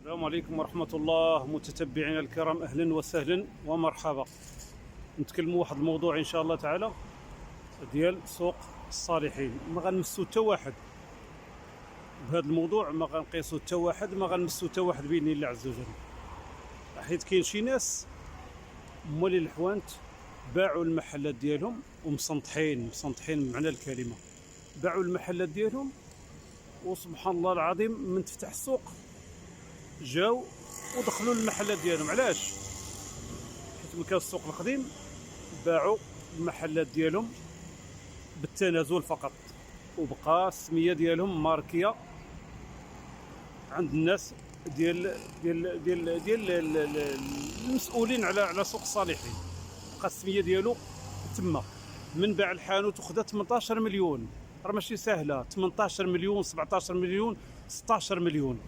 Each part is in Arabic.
السلام عليكم ورحمة الله متتبعينا الكرام، أهلا وسهلا ومرحبا. نتكلموا واحد الموضوع إن شاء الله تعالى ديال سوق الصالحين. ما غنمسو حتى واحد بهذا الموضوع، ما غنقيسو حتى واحد، ما غنمسو حتى واحد بإذن الله عز وجل، حيت كاين شي ناس مولي الحوانت باعوا المحلات ديالهم ومسنطحين بمعنى الكلمة، باعوا المحلات ديالهم وسبحان الله العظيم من تفتح السوق جاو ودخلوا المحلات ديالهم. علاش؟ حيت ملي كان السوق القديم باعوا المحلات ديالهم بالتنازل فقط، وبقى السميه ديالهم ماركيه عند الناس ديال المسؤولين على سوق الصالحين. بقى السميه ديالو تما. من باع الحانوت وخذا 18 مليون، راه ماشي سهله، 18 مليون 17 مليون 16 مليون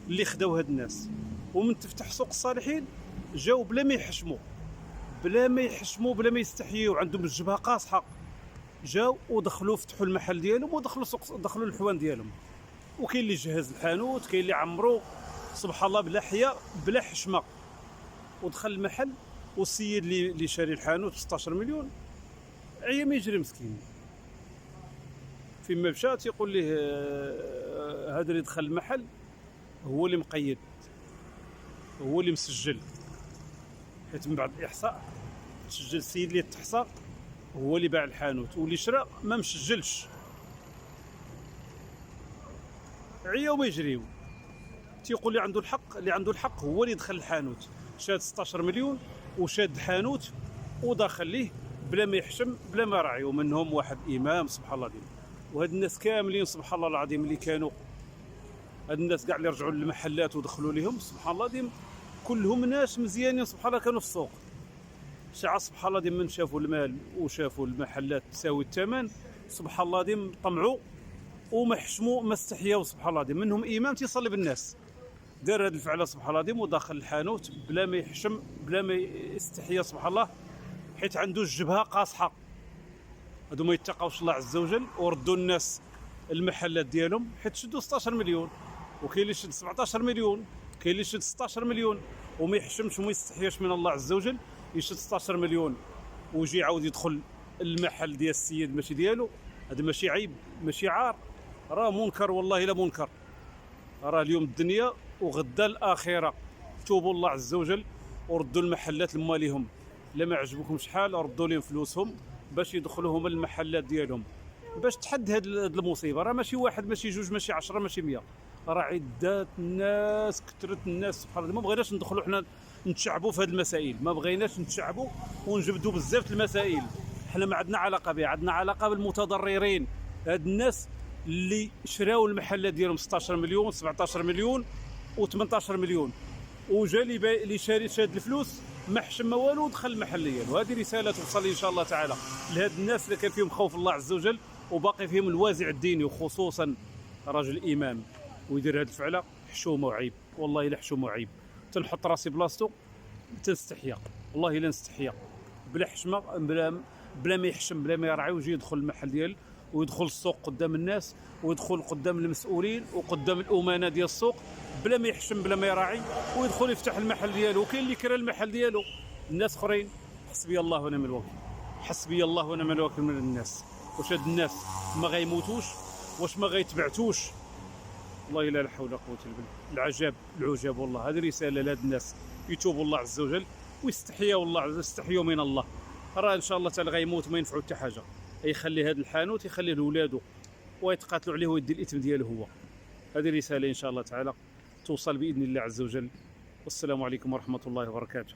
اللي خداو هاد الناس. ومن تفتح سوق الصالحين جاو بلا ما يحشموا بلا ما يستحيوا، عندهم الجبهه قاصحه، جاو ودخلوا فتحوا المحل ديالهم ودخلوا سوق، دخلوا الحوان ديالهم. وكاين اللي جهز الحانوت، كاين اللي عمرو سبحان الله بلا حياء بلا حشمه ودخل المحل. والسيد اللي شاري الحانوت ب 16 مليون عيا ما يجري مسكين، فيما مشى تيقول ليه هذا اللي دخل المحل هو اللي مقيد، هو اللي مسجل، حيت من بعد الاحصاء تسجل السيد اللي تحصى هو اللي باع الحانوت، واللي شرا ما مسجلش. عياو ما يجريو، تيقول لي عنده الحق هو اللي دخل الحانوت، شاد 16 مليون وشاد الحانوت وداخل ليه بلا ما يحشم بلا ما راعي. ومنهم واحد امام سبحان الله العظيم. وهاد الناس كاملين سبحان الله العظيم اللي كانوا، هاد الناس كاع اللي رجعوا للمحلات ودخلوا لهم سبحان الله العظيم كلهم ناس مزيانين سبحان الله، كانوا في السوق. ساعة سبحان الله العظيم من شافوا المال وشافوا المحلات تساوي الثمن سبحان الله العظيم طمعوا وما حشموا ما استحياوا سبحان الله العظيم. منهم امام تيصلي بالناس، دار هاد الفعله سبحان الله العظيم وداخل الحانوت بلا ما يحشم بلا ما يستحيا سبحان الله، حيت عنده الجبهه قاصحه. هادو ما يتقاوش الله عز وجل وردوا الناس المحلات ديالهم، حيت شدوا 16 مليون، وكاين اللي شد 17 مليون، كاين اللي شد 16 مليون وما يحشمش وما يستحياش من الله عز وجل، يشد 16 مليون ويجي يعاود يدخل المحل ديال السيد ماشي ديالو. هذا ماشي عيب ماشي عار، راه منكر والله لا منكر. راه اليوم الدنيا وغدا الاخره. توبوا الله عز وجل وردوا المحلات لمالهم، لما عجبكم شحال ردوا لهم فلوسهم باش يدخلوهم المحلات ديالهم، باش تحد هاد المصيبه. راه ماشي واحد ماشي جوج ماشي 10 ماشي 100، راه عدات الناس كثرت الناس سبحان الله. ما بغيناش ندخلوا حنا نتشعبوا في هاد المسائل، ما بغيناش نتشعبوا ونجبدوا بزاف المسائل. حنا ما عندنا علاقه بها، عندنا علاقه بالمتضررين، هاد الناس اللي شراو المحلات ديالهم 16 مليون 17 مليون و18 مليون، وجا اللي شاري شاد الفلوس ما حشم ما والو ودخل المحل ديالو. هذه رساله توصل ان شاء الله تعالى لهاد الناس اللي كان فيهم خوف الله عز وجل وباقي فيهم الوازع الديني، وخصوصا رجل امام ويدير هاد الفعله. حشومه وعيب والله الا حشومه وعيب. تنحط راسي بلاصتو تنستحيا والله الا نستحيا، بلا حشمه بلا ما يحشم بلا ما يرعى، ويجي يدخل المحل ديال ويدخل السوق قدام الناس ويدخل قدام المسؤولين وقدام الامانه ديال السوق بلا ما يحشم بلا ما يراعي، ويدخل يفتح المحل ديالو. وكاين اللي كرا المحل ديالو، الناس اخرين حسبي الله ونعم الوكيل، حسبي الله ونعم الوكيل من الناس. واش هاد الناس ما غيموتوش؟ واش ما غيتبعتوش؟ والله لا حول ولا قوه الا بالله. العجاب والله. هذه رساله لهاد الناس، يتوبوا الله عز وجل ويستحيوا الله عز وجل، يستحيوا من الله. راه ان شاء الله تعالى غيموت ما ينفعو حتى حاجه، يخلي هذا الحانوت يخليه لولادو ويتقاتلوا عليه ويدي الاثم ديالو هو. هذه رساله ان شاء الله تعالى توصل باذن الله عز وجل. والسلام عليكم ورحمه الله وبركاته.